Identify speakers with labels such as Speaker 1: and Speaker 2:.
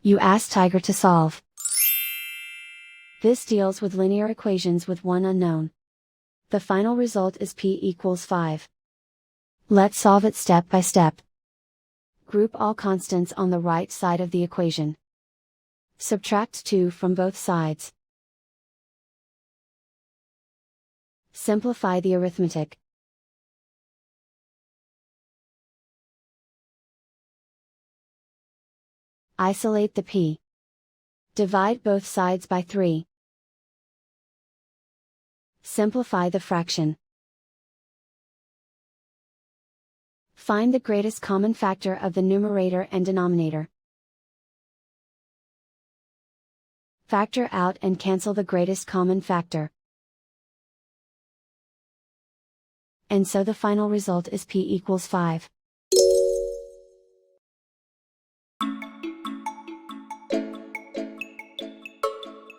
Speaker 1: You ask Tiger to solve. This deals with linear equations with one unknown. The final result is p equals 5. Let's solve it step by step. Group all constants on the right side of the equation. Subtract 2 from both sides. Simplify the arithmetic. Isolate the p. Divide both sides by 3. Simplify the fraction. Find the greatest common factor of the numerator and denominator. Factor out and cancel the greatest common factor. And so the final result is p equals 5.